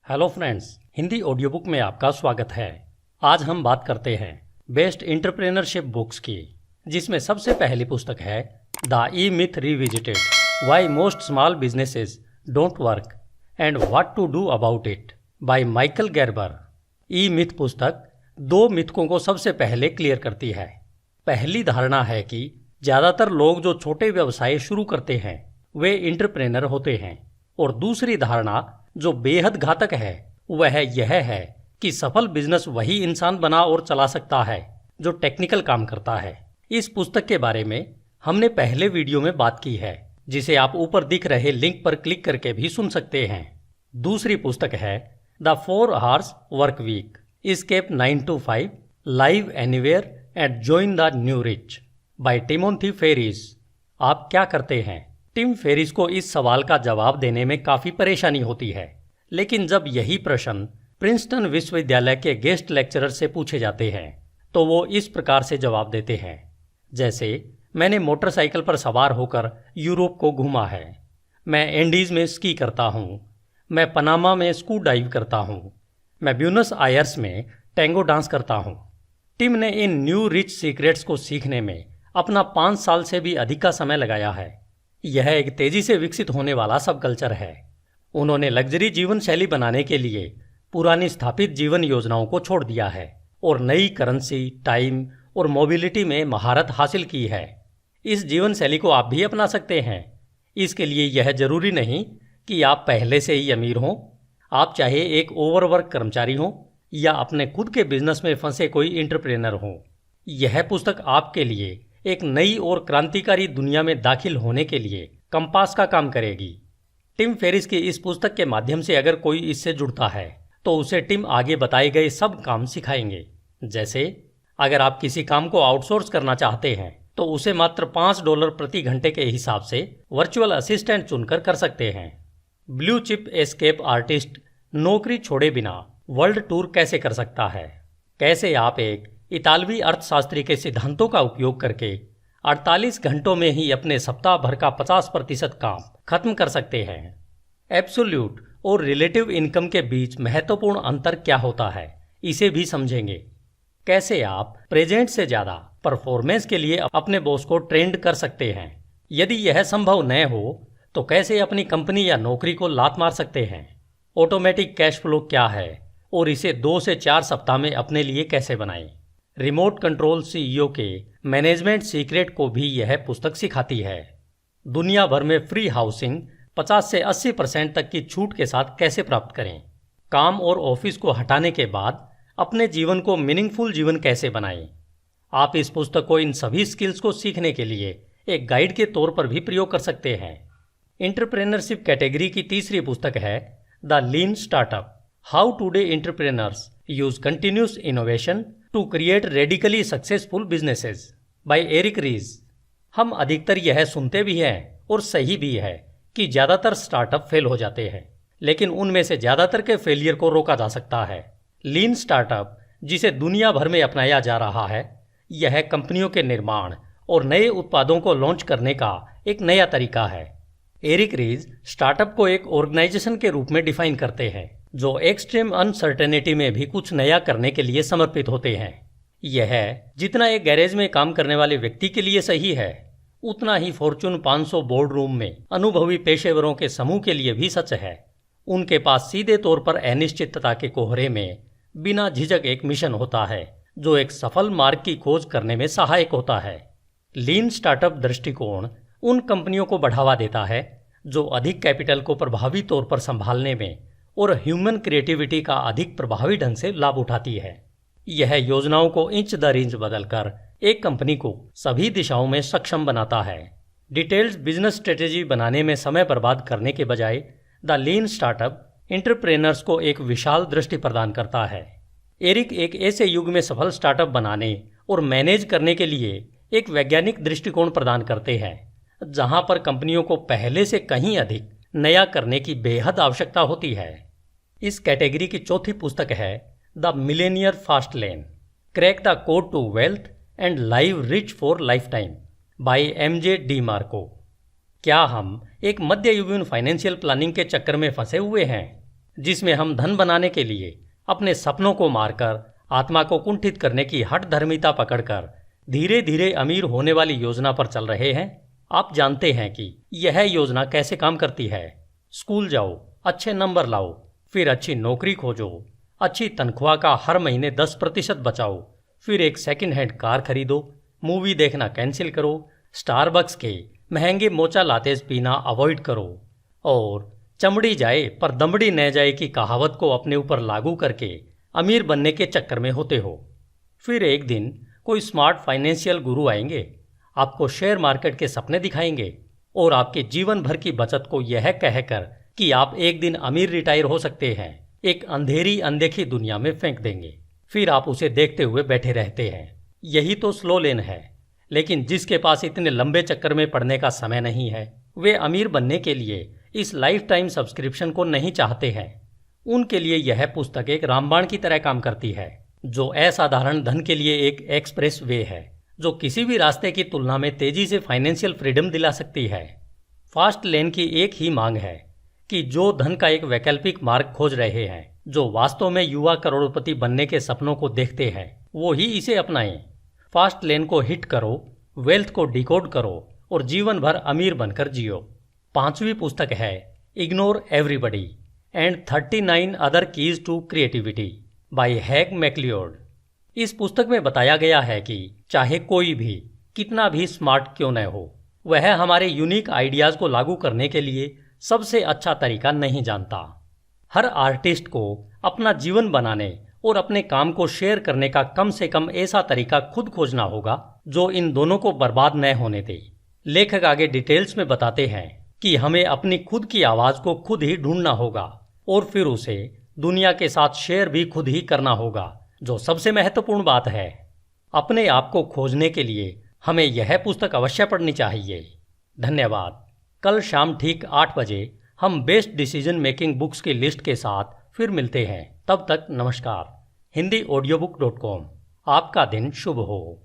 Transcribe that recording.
Hello friends, Hindi audio book में आपका स्वागत है। आज हम बात करते हैं बेस्ट एंटरप्रेन्योरशिप बुक्स की, जिसमें सबसे पहली पुस्तक है the E myth revisited, why most small businesses don't work and what to do about it by Michael Gerber. E myth पुस्तक दो मिथकों को सबसे पहले क्लियर करती है। पहली धारणा है कि ज़्यादातर लोग जो छोटे व्यवसाय शुरू करते हैं वे एंटरप्रेन्योर होते हैं, और दूसरी धारणा जो बेहद घातक है वह यह है कि सफल बिजनेस वही इंसान बना और चला सकता है जो टेक्निकल काम करता है। इस पुस्तक के बारे में हमने पहले वीडियो में बात की है, जिसे आप ऊपर दिख रहे लिंक पर क्लिक करके भी सुन सकते हैं। दूसरी पुस्तक है the 4 Hours work week, escape 9 to 5, live anywhere and join the new rich by Timothy Ferriss. आप क्या करते हैं? टिम फेरिस को इस सवाल का जवाब देने में काफी परेशानी होती है, लेकिन जब यही प्रश्न प्रिंसटन विश्वविद्यालय के गेस्ट लेक्चरर से पूछे जाते हैं तो वो इस प्रकार से जवाब देते हैं, जैसे मैंने मोटरसाइकिल पर सवार होकर यूरोप को घूमा है, मैं एंडीज में स्की करता हूँ, मैं पनामा में स्कू डाइव करता हूँ, मैं ब्यूनस आयर्स में टैंगो डांस करता हूँ। टिम ने इन न्यू रिच सीक्रेट्स को सीखने में अपना 5 साल से भी अधिक का समय लगाया है। यह एक तेजी से विकसित होने वाला सब कल्चर है। उन्होंने लग्जरी जीवन शैली बनाने के लिए पुरानी स्थापित जीवन योजनाओं को छोड़ दिया है और नई करेंसी, टाइम और मोबिलिटी में महारत हासिल की है। इस जीवन शैली को आप भी अपना सकते हैं। इसके लिए यह जरूरी नहीं कि आप पहले से ही अमीर हों। आप चाहे एक ओवरवर्क कर्मचारी हों या अपने खुद के बिजनेस में फंसे कोई एंटरप्रेन्योर हों, यह पुस्तक आपके लिए एक नई और क्रांतिकारी दुनिया में दाखिल होने के लिए कंपास का काम करेगी। टिम फेरिस की इस पुस्तक के माध्यम से अगर कोई इससे जुड़ता है तो उसे टिम आगे बताए गए सब काम सिखाएंगे। जैसे अगर आप किसी काम को आउटसोर्स करना चाहते हैं तो उसे मात्र $5 प्रति घंटे के हिसाब से वर्चुअल असिस्टेंट चुनकर कर सकते हैं। ब्लू चिप एस्केप आर्टिस्ट नौकरी छोड़े बिना वर्ल्ड टूर कैसे कर सकता है? कैसे आप एक इतालवी अर्थशास्त्री के सिद्धांतों का उपयोग करके 48 घंटों में ही अपने सप्ताह भर का 50% काम खत्म कर सकते हैं? एब्सोल्यूट और रिलेटिव इनकम के बीच महत्वपूर्ण अंतर क्या होता है, इसे भी समझेंगे। कैसे आप प्रेजेंट से ज़्यादा परफॉर्मेंस के लिए अपने बॉस को ट्रेंड कर सकते हैं? यदि यह संभव न हो तो कैसे अपनी कंपनी या नौकरी को लात मार सकते हैं? ऑटोमेटिक कैश फ्लो क्या है और इसे 2 से 4 सप्ताह में अपने लिए कैसे बनाएं? रिमोट कंट्रोल सीईओ के मैनेजमेंट सीक्रेट को भी यह पुस्तक सिखाती है। दुनिया भर में फ्री हाउसिंग 50 से 80% तक की छूट के साथ कैसे प्राप्त करें? काम और ऑफिस को हटाने के बाद अपने जीवन को मीनिंगफुल जीवन कैसे बनाएं? आप इस पुस्तक को इन सभी स्किल्स को सीखने के लिए एक गाइड के तौर पर भी प्रयोग कर सकते हैं। एंटरप्रेन्योरशिप कैटेगरी की तीसरी पुस्तक है the lean startup, how today entrepreneurs use continuous innovation to create radically successful businesses by Eric Ries. हम अधिकतर यह सुनते भी हैं और सही भी है कि ज़्यादातर स्टार्टअप फेल हो जाते हैं, लेकिन उनमें से ज़्यादातर के फेलियर को रोका जा सकता है। लीन स्टार्टअप, जिसे दुनिया भर में अपनाया जा रहा है, यह कंपनियों के निर्माण और नए उत्पादों को लॉन्च करने का एक नया तरीका है। एरिक रीज स्टार्टअप को एक ऑर्गेनाइजेशन के रूप में डिफाइन करते हैं जो एक्सट्रीम अनसर्टेनिटी में भी कुछ नया करने के लिए समर्पित होते हैं। यह जितना एक गैरेज में काम करने वाले व्यक्ति के लिए सही है, उतना ही फॉर्च्यून 500 बोर्ड रूम में अनुभवी पेशेवरों के समूह के लिए भी सच है। उनके पास सीधे तौर पर अनिश्चितता के कोहरे में बिना झिझक एक मिशन होता है जो एक सफल मार्ग की खोज करने में सहायक होता है। लीन स्टार्टअप दृष्टिकोण उन कंपनियों को बढ़ावा देता है जो अधिक कैपिटल को प्रभावी तौर पर संभालने में और ह्यूमन क्रिएटिविटी का अधिक प्रभावी ढंग से लाभ उठाती है। यह योजनाओं को इंच दर इंच बदलकर एक कंपनी को सभी दिशाओं में सक्षम बनाता है। डिटेल्ड बिजनेस स्ट्रेटेजी बनाने में समय बर्बाद करने के बजाय द लीन स्टार्टअप एंटरप्रेन्योर्स को एक विशाल दृष्टि प्रदान करता है। एरिक एक ऐसे युग में सफल स्टार्टअप बनाने और मैनेज करने के लिए एक वैज्ञानिक दृष्टिकोण प्रदान करते हैं, जहां पर कंपनियों को पहले से कहीं अधिक नया करने की बेहद आवश्यकता होती है। इस कैटेगरी की चौथी पुस्तक है the millionaire fast lane, crack the code to wealth and live rich for lifetime by MJ DiMarco। क्या हम एक मध्ययुगीन फाइनेंशियल प्लानिंग के चक्कर में फंसे हुए हैं? जिसमें हम धन बनाने के लिए अपने सपनों को मारकर आत्मा को कुंठित करने की हठ धर्मिता पकड़कर धीरे धीरे अमीर होने वाली योजना पर चल रहे हैं। आप जानते हैं कि यह योजना कैसे काम करती है। स्कूल जाओ, अच्छे नंबर लाओ, फिर अच्छी नौकरी खोजो, अच्छी तनख्वाह का हर महीने 10% बचाओ, फिर एक सेकंड हैंड कार खरीदो, मूवी देखना कैंसिल करो, स्टारबक्स के महंगे मोचा लातेज पीना अवॉइड करो और चमड़ी जाए पर दमड़ी न जाए की कहावत को अपने ऊपर लागू करके अमीर बनने के चक्कर में होते हो। फिर एक दिन कोई स्मार्ट फाइनेंशियल गुरु आएंगे, आपको शेयर मार्केट के सपने दिखाएंगे और आपके जीवन भर की बचत को यह कहकर कि आप एक दिन अमीर रिटायर हो सकते हैं, एक अंधेरी अनदेखी दुनिया में फेंक देंगे। फिर आप उसे देखते हुए बैठे रहते हैं। यही तो स्लो लेन है। लेकिन जिसके पास इतने लंबे चक्कर में पड़ने का समय नहीं है, वे अमीर बनने के लिए इस लाइफ टाइम सब्सक्रिप्शन को नहीं चाहते हैं। उनके लिए यह पुस्तक एक रामबाण की तरह काम करती है, जो असाधारण धन के लिए एक एक्सप्रेस वे है, जो किसी भी रास्ते की तुलना में तेजी से फाइनेंशियल फ्रीडम दिला सकती है। फास्ट लेन की एक ही मांग है कि जो धन का एक वैकल्पिक मार्ग खोज रहे हैं, जो वास्तव में युवा करोड़पति बनने के सपनों को देखते हैं, वो ही इसे अपनाएं। फास्ट लेन को हिट करो, वेल्थ को डिकोड करो और जीवन भर अमीर बनकर जियो। 5वीं पुस्तक है ignore everybody and 39 other keys to creativity by Hugh MacLeod. इस पुस्तक में बताया गया है कि चाहे कोई भी कितना भी स्मार्ट क्यों न हो, वह हमारे यूनिक आइडियाज को लागू करने के लिए सबसे अच्छा तरीका नहीं जानता। हर आर्टिस्ट को अपना जीवन बनाने और अपने काम को शेयर करने का कम से कम ऐसा तरीका खुद खोजना होगा जो इन दोनों को बर्बाद न होने दे। लेखक आगे डिटेल्स में बताते हैं कि हमें अपनी खुद की आवाज को खुद ही ढूंढना होगा और फिर उसे दुनिया के साथ शेयर भी खुद ही करना होगा, जो सबसे महत्वपूर्ण बात है। अपने आप को खोजने के लिए हमें यह पुस्तक अवश्य पढ़नी चाहिए। धन्यवाद। कल शाम ठीक 8 बजे हम बेस्ट डिसीजन मेकिंग बुक्स की लिस्ट के साथ फिर मिलते हैं। तब तक नमस्कार। HindiAudiobook.com। आपका दिन शुभ हो।